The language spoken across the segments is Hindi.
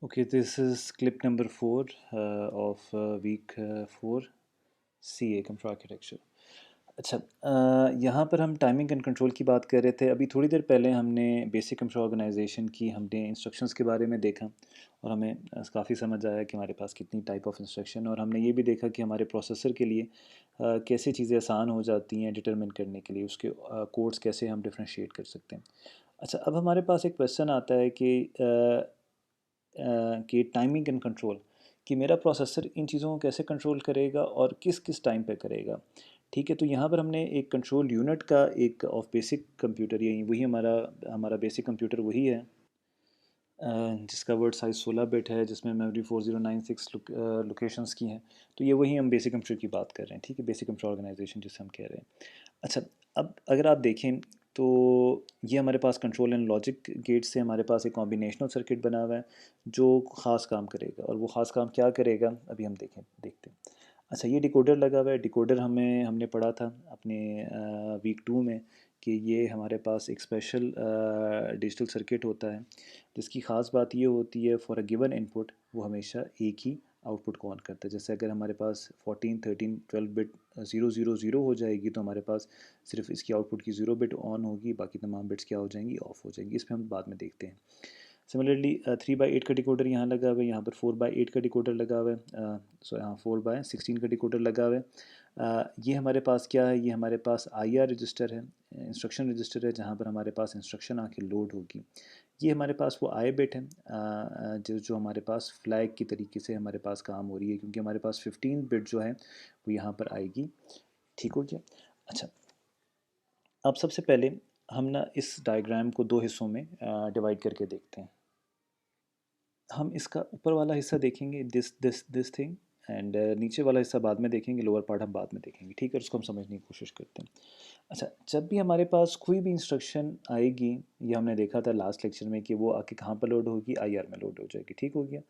Okay, this is clip number 4 of week 4 CA computer architecture. अच्छा, यहाँ पर हम टाइमिंग एंड कंट्रोल की बात कर रहे थे। अभी थोड़ी देर पहले हमने बेसिक कंप्यूटर ऑर्गेनाइजेशन की हमने इंस्ट्रक्शंस के बारे में देखा और हमें काफ़ी समझ आया कि हमारे पास कितनी टाइप ऑफ इंस्ट्रक्शन, और हमने ये भी देखा कि हमारे प्रोसेसर के लिए कैसे चीज़ें आसान हो जाती हैं डिटरमिन करने के लिए, उसके कोड्स कैसे हम डिफ्रेंशिएट कर सकते हैं। अच्छा, अब हमारे पास एक क्वेश्चन आता है कि टाइमिंग एंड कंट्रोल, कि मेरा प्रोसेसर इन चीज़ों को कैसे कंट्रोल करेगा और किस किस टाइम पे करेगा। ठीक है, तो यहाँ पर हमने एक कंट्रोल यूनिट का एक ऑफ बेसिक कंप्यूटर, यही वही हमारा हमारा बेसिक कंप्यूटर वही है, जिसका वर्ड साइज़ 16 बिट है, जिसमें मेमोरी 4096 लोकेशंस की हैं। तो ये वही हम बेसिक कंप्यूटर की बात कर रहे हैं। ठीक है, बेसिक कंप्यूटर ऑर्गेनाइजेशन जिसे हम कह रहे हैं। अच्छा, अब अगर आप देखें तो ये हमारे पास कंट्रोल एंड लॉजिक गेट से हमारे पास एक कॉम्बिनेशनल सर्किट बना हुआ है जो ख़ास काम करेगा, और वो ख़ास काम क्या करेगा अभी हम देखते हैं। अच्छा, ये डिकोडर लगा हुआ है। डिकोडर हमने पढ़ा था अपने वीक 2 में कि ये हमारे पास एक स्पेशल डिजिटल सर्किट होता है जिसकी ख़ास बात ये होती है, फॉर अ गिवन इनपुट वो हमेशा एक ही आउटपुट को ऑन करता है। जैसे अगर हमारे पास 14 13 12 बिट 0 0 0 हो जाएगी तो हमारे पास सिर्फ इसकी आउटपुट की 0 बिट ऑन होगी, बाकी तमाम बिट्स क्या हो जाएंगी, ऑफ हो जाएंगी। इसमें हम बाद में देखते हैं। सिमिलरली 3/8 का डिकोडर यहाँ लगा हुआ है, यहाँ पर 4/8 का डिकोडर लगा हुआ है, सो यहाँ 4/16 का डिकोडर लगा हुआ है। ये हमारे पास क्या है, ये हमारे पास IR रजिस्टर है, इंस्ट्रक्शन रजिस्टर है, जहाँ पर हमारे पास इंस्ट्रक्शन आके लोड होगी। ये हमारे पास वो आई बिट है जो हमारे पास फ्लैग की तरीके से हमारे पास काम हो रही है, क्योंकि हमारे पास 15 बिट जो है वो यहाँ पर आएगी। ठीक हो गया। अच्छा, अब सबसे पहले हम ना इस डायग्राम को दो हिस्सों में डिवाइड करके देखते हैं। हम इसका ऊपर वाला हिस्सा देखेंगे, दिस थिंग, एंड नीचे वाला हिस्सा बाद में देखेंगे, लोअर पार्ट हम बाद में देखेंगे। ठीक है, उसको हम समझने की कोशिश करते हैं। अच्छा, जब भी हमारे पास कोई भी इंस्ट्रक्शन आएगी, ये हमने देखा था लास्ट लेक्चर में कि वो आके कहाँ पर लोड होगी, IR में लोड हो जाएगी। ठीक हो गया,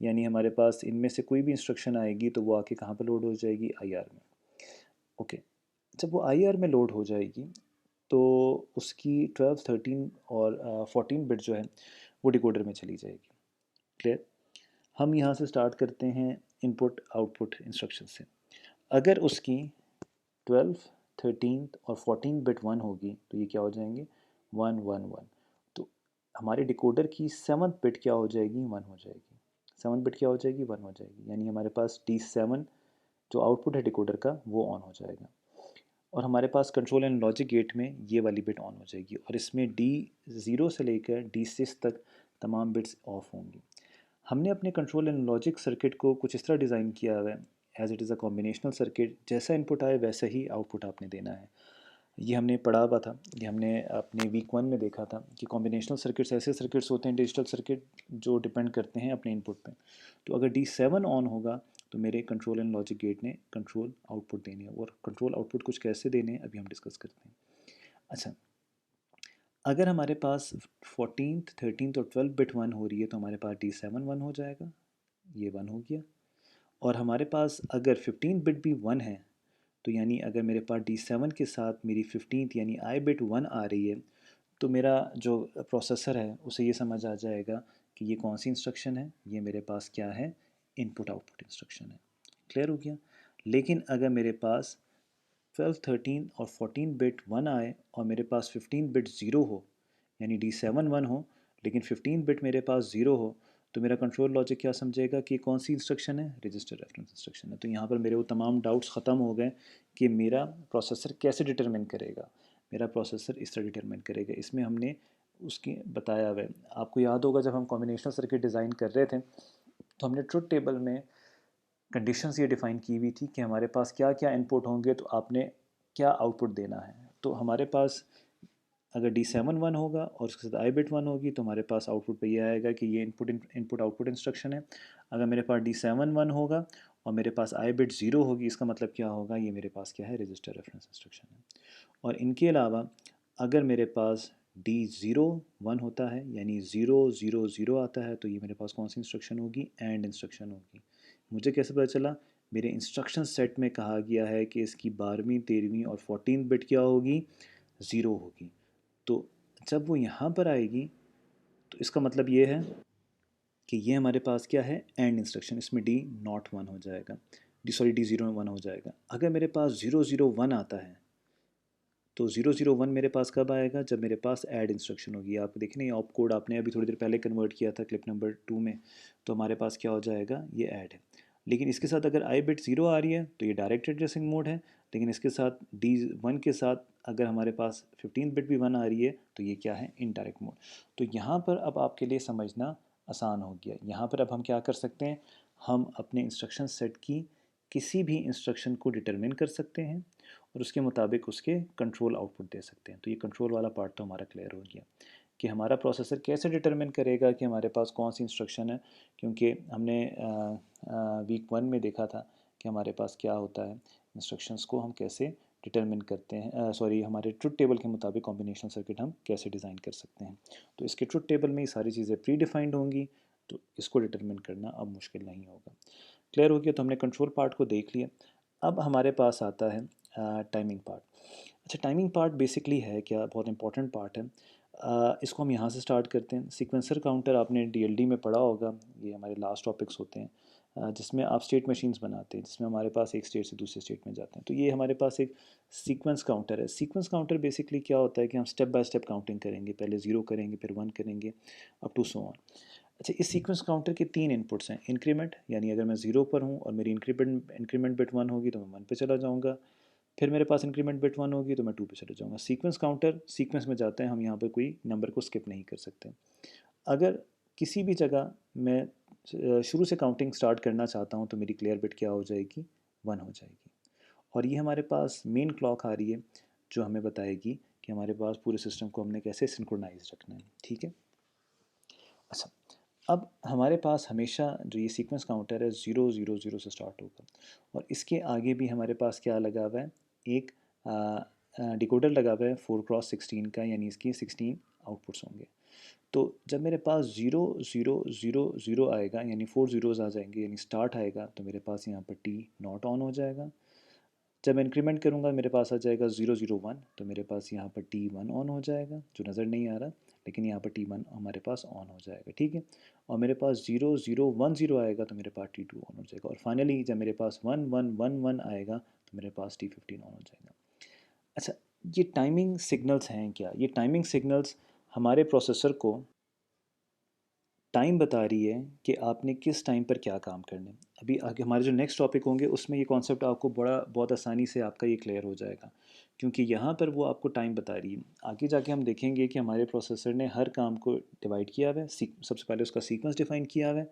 यानी हमारे पास इनमें से कोई भी इंस्ट्रक्शन आएगी तो वो आके कहाँ पर लोड हो जाएगी, IR में। ओके, जब वो IR में लोड हो जाएगी तो उसकी 12 13 और 14 बिट जो है वो डिकोडर में चली जाएगी। क्लियर। हम यहाँ से स्टार्ट करते हैं इनपुट आउटपुट इंस्ट्रक्शन से। अगर उसकी 12 13 और 14 बिट 1 होगी तो ये क्या हो जाएंगे, 1 1 1। तो हमारे डिकोडर की 7th बिट क्या हो जाएगी, 1 हो जाएगी। 7th बिट क्या हो जाएगी, 1 हो जाएगी, यानी हमारे पास D7 जो आउटपुट है डिकोडर का वो ऑन हो जाएगा। और हमारे पास कंट्रोल एंड लॉजिक गेट में ये वाली बिट ऑन हो जाएगी, और इसमें D0 से लेकर D6 तक तमाम बिट्स ऑफ होंगी। हमने अपने कंट्रोल एंड लॉजिक सर्किट को कुछ इस तरह डिज़ाइन किया हुआ है, as it is a combinational circuit, जैसा इनपुट आए वैसा ही आउटपुट आपने देना है। ये हमने पढ़ा हुआ था, ये हमने अपने वीक 1 में देखा था कि कॉम्बिनेशनल सर्किट्स ऐसे सर्किट्स होते हैं, डिजिटल सर्किट, जो डिपेंड करते हैं अपने इनपुट पे। तो अगर D7 ऑन होगा तो मेरे कंट्रोल एंड लॉजिक गेट ने कंट्रोल आउटपुट देने हैं, और कंट्रोल आउटपुट कुछ कैसे देने हैं अभी हम डिस्कस करते हैं। अच्छा, अगर हमारे पास 14 13 और 12 बिट 1 हो रही है तो हमारे पास D7 1 हो जाएगा, ये 1 हो गया। और हमारे पास अगर 15 बिट भी 1 है तो यानी अगर मेरे पास D7 के साथ मेरी 15th यानी I बिट 1 आ रही है तो मेरा जो प्रोसेसर है उसे ये समझ आ जाएगा कि ये कौन सी इंस्ट्रक्शन है, ये मेरे पास क्या है, इनपुट आउटपुट इंस्ट्रक्शन है। क्लियर हो गया। लेकिन अगर मेरे पास 12 13 और 14 बिट 1 आए और मेरे पास 15 बिट 0 हो, यानी D7 1 हो लेकिन 15 बिट मेरे पास 0 हो, तो मेरा कंट्रोल लॉजिक क्या समझेगा कि कौन सी इंस्ट्रक्शन है, रजिस्टर रेफरेंस इंस्ट्रक्शन है। तो यहाँ पर मेरे वो तमाम डाउट्स ख़त्म हो गए कि मेरा प्रोसेसर कैसे डिटरमिन करेगा। मेरा प्रोसेसर इस तरह डिटरमिन करेगा, इसमें हमने उसकी बताया हुआ है। आपको याद होगा जब हम कॉम्बिनेशनल सर्किट डिज़ाइन कर रहे थे तो हमने ट्रुथ टेबल में कंडीशंस ये डिफ़ाइन की हुई थी कि हमारे पास क्या क्या इनपुट होंगे तो आपने क्या आउटपुट देना है। तो हमारे पास अगर D7 1 होगा और उसके साथ I बिट 1 होगी तो हमारे पास आउटपुट पे ये आएगा कि ये इनपुट आउटपुट इंस्ट्रक्शन है। अगर मेरे पास D7 1 होगा और मेरे पास I बिट 0 होगी, इसका मतलब क्या होगा, ये मेरे पास क्या है, रजिस्टर रेफरेंस इंस्ट्रक्शन है। और इनके अलावा अगर मेरे पास D0 1 होता है यानी 0 0 0 आता है तो ये मेरे पास कौन सी इंस्ट्रक्शन होगी, एंड इंस्ट्रक्शन होगी। मुझे कैसे पता चला, मेरे इंस्ट्रक्शन सेट में कहा गया है कि इसकी 12वीं 13वीं और 14 बिट क्या होगी, ज़ीरो होगी। तो जब वो यहाँ पर आएगी तो इसका मतलब ये है कि ये हमारे पास क्या है, एंड इंस्ट्रक्शन, इसमें डी नॉट वन हो जाएगा, डी 0 1 हो जाएगा। अगर मेरे पास 0 0 1 आता है तो 0 0 1 मेरे पास कब आएगा, जब मेरे पास ऐड इंस्ट्रक्शन होगी। आप देखें ना, ये ऑप कोड आपने अभी थोड़ी देर पहले कन्वर्ट किया था क्लिप नंबर 2 में, तो हमारे पास क्या हो जाएगा, ये ऐड है। लेकिन इसके साथ अगर आई बिट 0 आ रही है तो ये डायरेक्ट एड्रेसिंग मोड है, लेकिन इसके साथ D1 के साथ अगर हमारे पास 15 बिट भी 1 आ रही है तो ये क्या है, इनडायरेक्ट मोड। तो यहाँ पर अब आपके लिए समझना आसान हो गया। यहाँ पर अब हम क्या कर सकते हैं, हम अपने इंस्ट्रक्शन सेट की किसी भी इंस्ट्रक्शन को डिटरमिन कर सकते हैं और उसके मुताबिक उसके कंट्रोल आउटपुट दे सकते हैं। तो ये कंट्रोल वाला पार्ट तो हमारा क्लियर हो गया कि हमारा प्रोसेसर कैसे डिटरमिन करेगा कि हमारे पास कौन सी इंस्ट्रक्शन है, क्योंकि हमने वीक 1 में देखा था कि हमारे पास क्या होता है, इंस्ट्रक्शंस को हम कैसे डिटरमिन करते हैं, सॉरी हमारे ट्रुथ टेबल के मुताबिक कॉम्बिनेशन सर्किट हम कैसे डिज़ाइन कर सकते हैं। तो इसके ट्रुथ टेबल में ये सारी चीज़ें प्री डिफाइंड होंगी, तो इसको डिटरमिन करना अब मुश्किल नहीं होगा। क्लियर हो गया, तो हमने कंट्रोल पार्ट को देख लिया। अब हमारे पास आता है टाइमिंग पार्ट। अच्छा, टाइमिंग पार्ट बेसिकली है क्या, बहुत इंपॉर्टेंट पार्ट है। इसको हम यहाँ से स्टार्ट करते हैं। सीक्वेंसर काउंटर आपने डीएलडी में पढ़ा होगा, ये हमारे लास्ट टॉपिक्स होते हैं, जिसमें आप स्टेट मशीन्स बनाते हैं, जिसमें हमारे पास एक स्टेट से दूसरे स्टेट में जाते हैं। तो ये हमारे पास एक सीक्वेंस काउंटर है। सीक्वेंस काउंटर बेसिकली क्या होता है कि हम स्टेप बाय स्टेप काउंटिंग करेंगे, पहले 0 करेंगे, फिर 1 करेंगे, अप टू सो ऑन। अच्छा, इस सीक्वेंस काउंटर के 3 इनपुट्स हैं। इंक्रीमेंट, यानी अगर मैं 0 पर हूँ और मेरी इंक्रीमेंट बिट 1 होगी तो मैं 1 पे चला जाऊँगा, फिर मेरे पास इंक्रीमेंट बिट 1 होगी तो मैं 2 पे चले जाऊँगा। सीक्वेंस काउंटर सीक्वेंस में जाते हैं, हम यहाँ पर कोई नंबर को स्किप नहीं कर सकते। अगर किसी भी जगह मैं शुरू से काउंटिंग स्टार्ट करना चाहता हूँ तो मेरी क्लियर बिट क्या हो जाएगी, 1 हो जाएगी। और ये हमारे पास मेन क्लॉक आ रही है जो हमें बताएगी कि हमारे पास पूरे सिस्टम को हमने कैसे सिंक्रोनाइज रखना है। ठीक है। अच्छा, अब हमारे पास हमेशा जो ये सीक्वेंस काउंटर है 0 0 0 से स्टार्ट होगा, और इसके आगे भी हमारे पास क्या लगा हुआ है, एक डिकोडर लगा हुआ है 4x16 का, यानी इसकी 16 आउटपुट्स होंगे। तो जब मेरे पास 0 0 0 0 आएगा, यानी 4 ज़ीरोज़ आ जाएंगे, यानी स्टार्ट आएगा, तो मेरे पास यहाँ पर टी नॉट ऑन हो जाएगा। जब मैं इंक्रीमेंट करूँगा मेरे पास आ जाएगा 0 0 1, तो मेरे पास यहाँ पर T1 ऑन हो जाएगा, जो नज़र नहीं आ रहा, लेकिन यहाँ पर T1 हमारे पास ऑन हो जाएगा। ठीक है। और मेरे पास 0 0 1 0 आएगा तो मेरे पास T2 ऑन हो जाएगा, और फाइनली जब मेरे पास 1 1 1 1 आएगा तो मेरे पास T15 ऑन हो जाएगा। अच्छा, ये टाइमिंग सिग्नल्स हैं क्या, ये टाइमिंग सिग्नल्स हमारे प्रोसेसर को टाइम बता रही है कि आपने किस टाइम पर क्या काम करना है। अभी आगे हमारे जो नेक्स्ट टॉपिक होंगे उसमें ये कॉन्सेप्ट आपको बहुत आसानी से आपका ये क्लियर हो जाएगा, क्योंकि यहाँ पर वो आपको टाइम बता रही है। आगे जाके हम देखेंगे कि हमारे प्रोसेसर ने हर काम को डिवाइड किया हुआ है। सबसे पहले उसका सीक्वेंस डिफाइन किया हुआ है,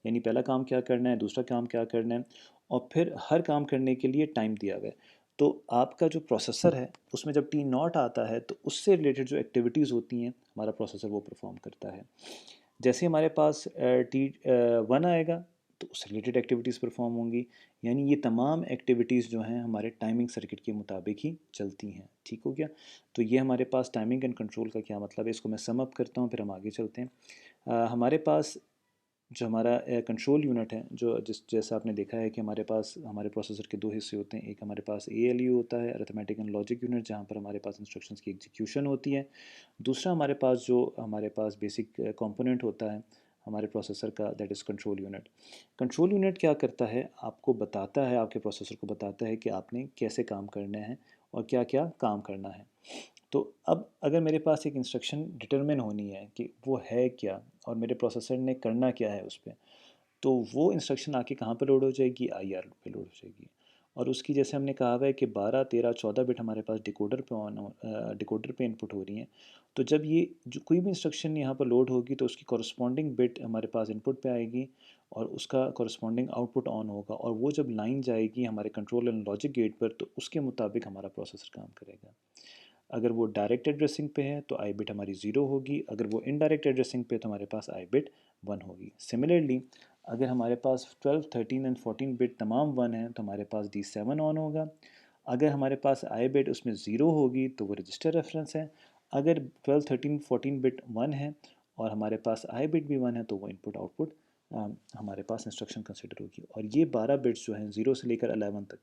यानी पहला काम क्या करना है, दूसरा काम क्या करना है, और फिर हर काम करने के लिए टाइम दिया हुआ है। तो आपका जो प्रोसेसर है उसमें जब टी नॉट आता है तो उससे रिलेटेड जो एक्टिविटीज़ होती हैं हमारा प्रोसेसर वो परफॉर्म करता है। जैसे हमारे पास T1 आएगा तो उससे रिलेटेड एक्टिविटीज़ परफॉर्म होंगी, यानी ये तमाम एक्टिविटीज़ जो हैं हमारे टाइमिंग सर्किट के मुताबिक ही चलती हैं। ठीक हो गया। तो ये हमारे पास टाइमिंग एंड कंट्रोल का क्या मतलब है, इसको मैं सम अप करता हूँ, फिर हम आगे चलते हैं। हमारे पास जो हमारा कंट्रोल यूनिट है, जो जैसा आपने देखा है कि हमारे पास हमारे प्रोसेसर के 2 हिस्से होते हैं। एक हमारे पास ALU होता है, अरिथमेटिक एंड लॉजिक यूनिट, जहाँ पर हमारे पास इंस्ट्रक्शंस की एग्जीक्यूशन होती है। दूसरा हमारे पास बेसिक कंपोनेंट होता है हमारे प्रोसेसर का, that is control unit. Control unit क्या करता है, आपको बताता है, आपके प्रोसेसर को बताता है कि आपने कैसे काम करना है और क्या क्या काम करना है। तो अब अगर मेरे पास एक इंस्ट्रक्शन डिटरमिन होनी है कि वो है क्या और मेरे प्रोसेसर ने करना क्या है उस पर, तो वो इंस्ट्रक्शन आके कहाँ पर लोड हो जाएगी, IR पे लोड हो जाएगी। और उसकी जैसे हमने कहा हुआ है कि 12 13 14 बिट हमारे पास डिकोडर पे इनपुट हो रही हैं। तो जब ये जो कोई भी इंस्ट्रक्शन यहाँ पर लोड होगी तो उसकी कॉरस्पॉन्डिंग बिट हमारे पास इनपुट पे आएगी और उसका कॉरस्पॉन्डिंग आउटपुट ऑन होगा, और वो जब लाइन जाएगी हमारे कंट्रोल एंड लॉजिक गेट पर तो उसके मुताबिक हमारा प्रोसेसर काम करेगा। अगर वो डायरेक्ट एड्रेसिंग पे है तो आई बिट हमारी 0 होगी, अगर वो इनडायरेक्ट एड्रेसिंग पे तो हमारे पास आई बिट 1 होगी। सिमिलरली अगर हमारे पास 12 13 एंड 14 बिट तमाम 1 हैं तो हमारे पास D7 ऑन होगा। अगर हमारे पास आई बिट उसमें 0 होगी तो वो रजिस्टर रेफरेंस है। अगर 12 13 14 बिट 1 है और हमारे पास आई बिट भी 1 है तो वो इनपुट आउटपुट हमारे पास इंस्ट्रक्शन कंसिडर होगी। और ये 12 बिट्स जो हैं 0 से लेकर 11 तक,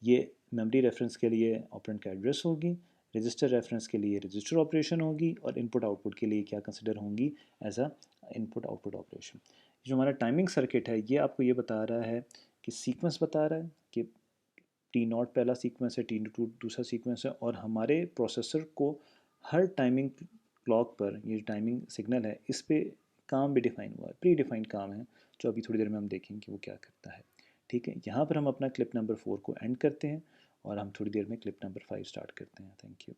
ये मेमोरी रेफरेंस के लिए ऑपरेंड का एड्रेस होगी, रजिस्टर रेफरेंस के लिए रजिस्टर ऑपरेशन होगी, और इनपुट आउटपुट के लिए क्या कंसिडर होंगी as a input output operation. जो हमारा टाइमिंग सर्किट है ये आपको ये बता रहा है कि सीक्वेंस बता रहा है कि T0 पहला सीक्वेंस है, T2 दूसरा सीक्वेंस है, और हमारे प्रोसेसर को हर टाइमिंग क्लॉक पर ये टाइमिंग सिग्नल है इस पे काम भी डिफाइन हुआ है, प्री डिफाइंड काम है, जो अभी थोड़ी देर में हम देखेंगे कि वो क्या करता है। ठीक है, यहाँ पर हम अपना क्लिप नंबर 4 को एंड करते हैं और हम थोड़ी देर में क्लिप नंबर 5 स्टार्ट करते हैं। Thank you.